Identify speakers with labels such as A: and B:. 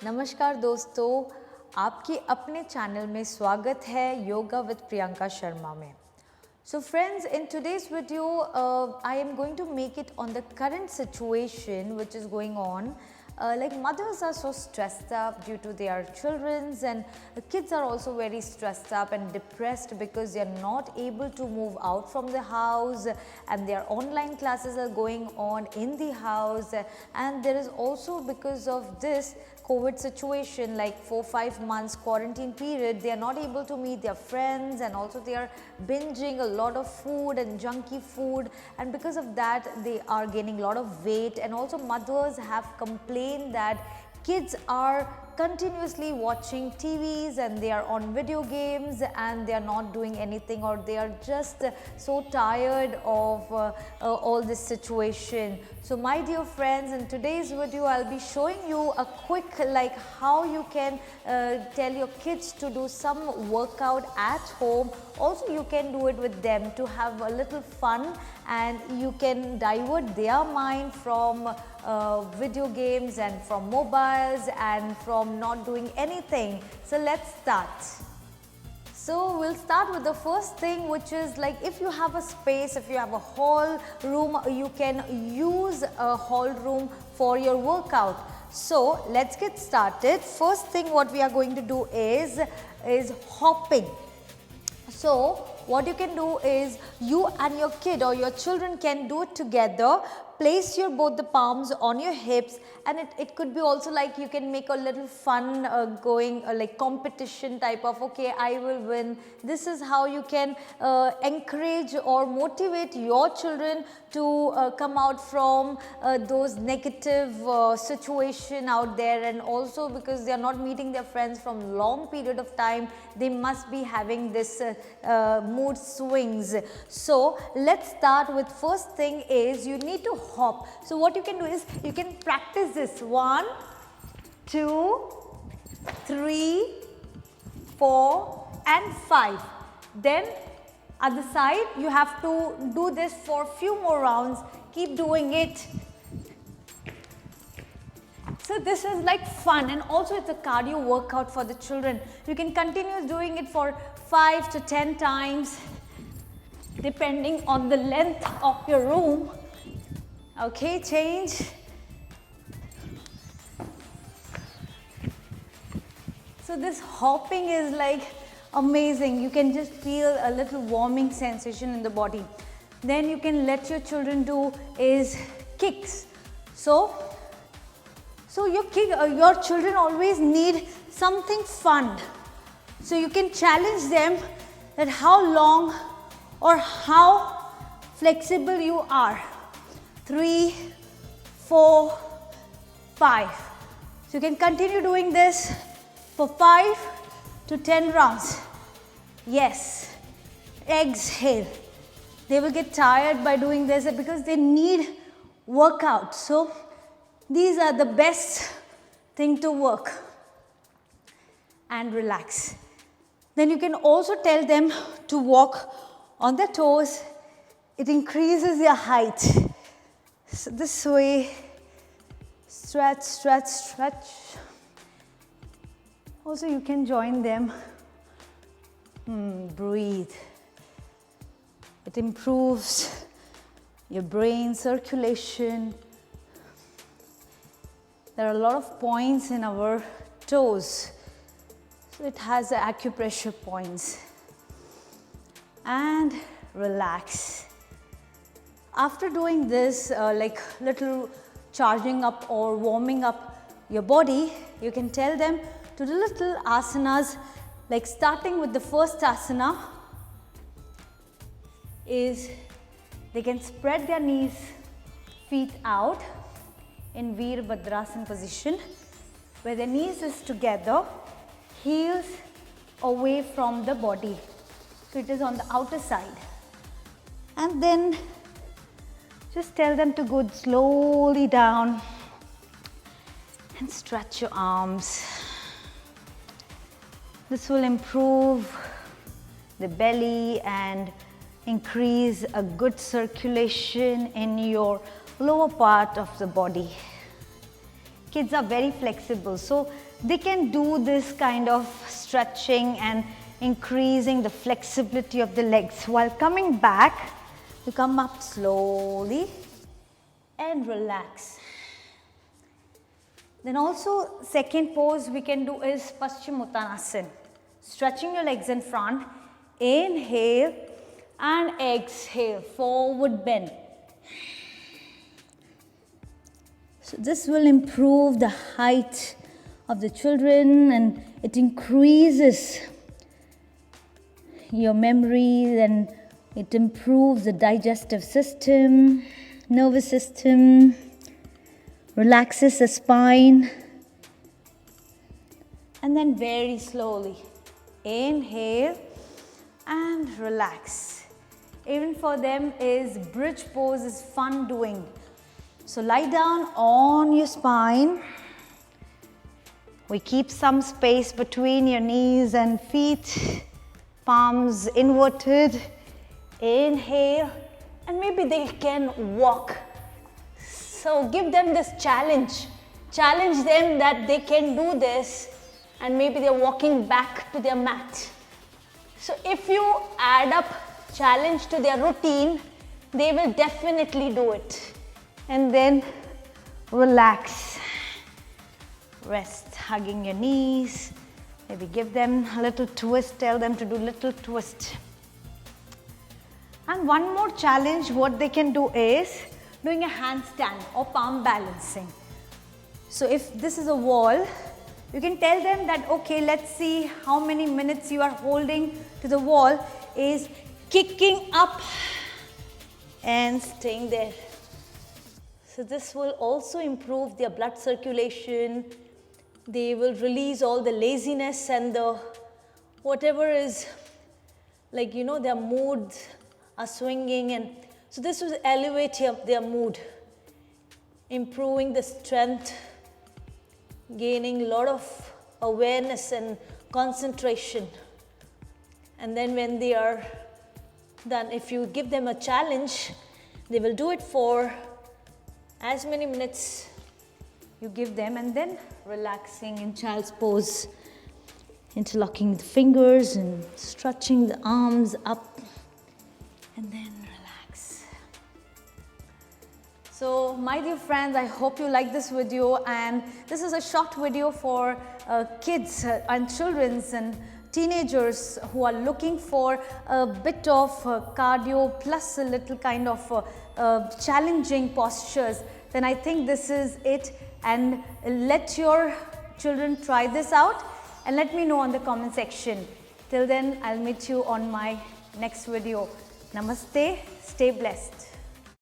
A: नमस्कार दोस्तों, आपके अपने चैनल में स्वागत है योगा विद प्रियंका शर्मा में। So friends, in today's video, I am going to make it on the current situation which is going on. Like mothers are so stressed up due to their children's, and the kids are also very stressed up and depressed because they are not able to move out from the house, and their online classes are going on in the house, and there is also because of this COVID situation, like 4-5 months quarantine period, they are not able to meet their friends, and also they are binging a lot of food and junky food, and because of that they are gaining a lot of weight. And also mothers have complained that kids are continuously watching TVs and they are on video games and they are not doing anything, or they are just so tired of all this situation. So my dear friends, in today's video I'll be showing you a quick like how you can tell your kids to do some workout at home. Also you can do it with them to have a little fun, and you can divert their mind from video games and from mobiles and from not doing anything. So let's start. So we'll start with the first thing, which is like if you have a space, if you have a hall room, you can use a hall room for your workout. So let's get started. First thing what we are going to do is hopping. So what you can do is you and your kid or your children can do it together. Place your both the palms on your hips, and it could be also like you can make a little fun going like competition type of, okay, I will win. This is how you can encourage or motivate your children to come out from those negative situation out there. And also because they are not meeting their friends from long period of time, they must be having this mood swings. So let's start with first thing is you need to hop. So what you can do is you can practice this 1, 2, 3, 4 and 5. Then other side you have to do this for a few more rounds. Keep doing it. So this is like fun, and also it's a cardio workout for the children. You can continue doing it for 5 to 10 times depending on the length of your room. Okay, change. So this hopping is like amazing. You can just feel a little warming sensation in the body. Then you can let your children do is kicks. So your children always need something fun. So you can challenge them that how long or how flexible you are. 3, 4, 5. So you can continue doing this for 5 to 10 rounds. Yes. Exhale. They will get tired by doing this because they need workout. So these are the best thing to work and relax. Then you can also tell them to walk on their toes. It increases their height. So this way, stretch, stretch, stretch. Also you can join them. Breathe. It improves your brain circulation. There are a lot of points in our toes. So it has the acupressure points. And relax. After doing this, like little charging up or warming up your body, you can tell them to do little asanas, like starting with the first asana is they can spread their knees, feet out in Virabhadrasana position, where the knees is together, heels away from the body. So it is on the outer side. And then just tell them to go slowly down and stretch your arms. This will improve the belly and increase a good circulation in your lower part of the body. Kids are very flexible, so
B: they can do this kind of stretching and increasing the flexibility of the legs. While coming back, you come up slowly and relax. Then also second pose we can do is Paschimottanasana. Stretching your legs in front, inhale and exhale, forward bend. So this will improve the height of the children and it increases your memory and it improves the digestive system, nervous system, relaxes the spine. And then very slowly, inhale and relax. Even for them is bridge pose is fun doing. So lie down on your spine. We keep some space between your knees and feet, palms inverted. Inhale, and maybe they can walk. So give them this challenge. Challenge them that they can do this, and maybe they're walking back to their mat. So if you add up challenge to their routine, they will definitely do it. And then relax. Rest, hugging your knees. Maybe give them a little twist, tell them to do little twist. And one more challenge what they can do is doing a handstand or palm balancing. So if this is a wall, you can tell them that okay, let's see how many minutes you are holding to the wall is kicking up and staying there. So this will also improve their blood circulation. They will release all the laziness and the whatever is like, you know, their moods are swinging, and so this will elevate their mood, improving the strength, gaining a lot of awareness and concentration. And then when they are done, if you give them a challenge, they will do it for as many minutes you give them, and then relaxing in child's pose, interlocking the fingers and stretching the arms up, and then relax. So my dear friends, I hope you like this video, and this is a short video for kids and children's and teenagers who are looking for a bit of cardio plus a little kind of challenging postures. Then I think this is it, and let your children try this out and let me know on the comment section. Till then, I'll meet you on my next video. Namaste, stay blessed.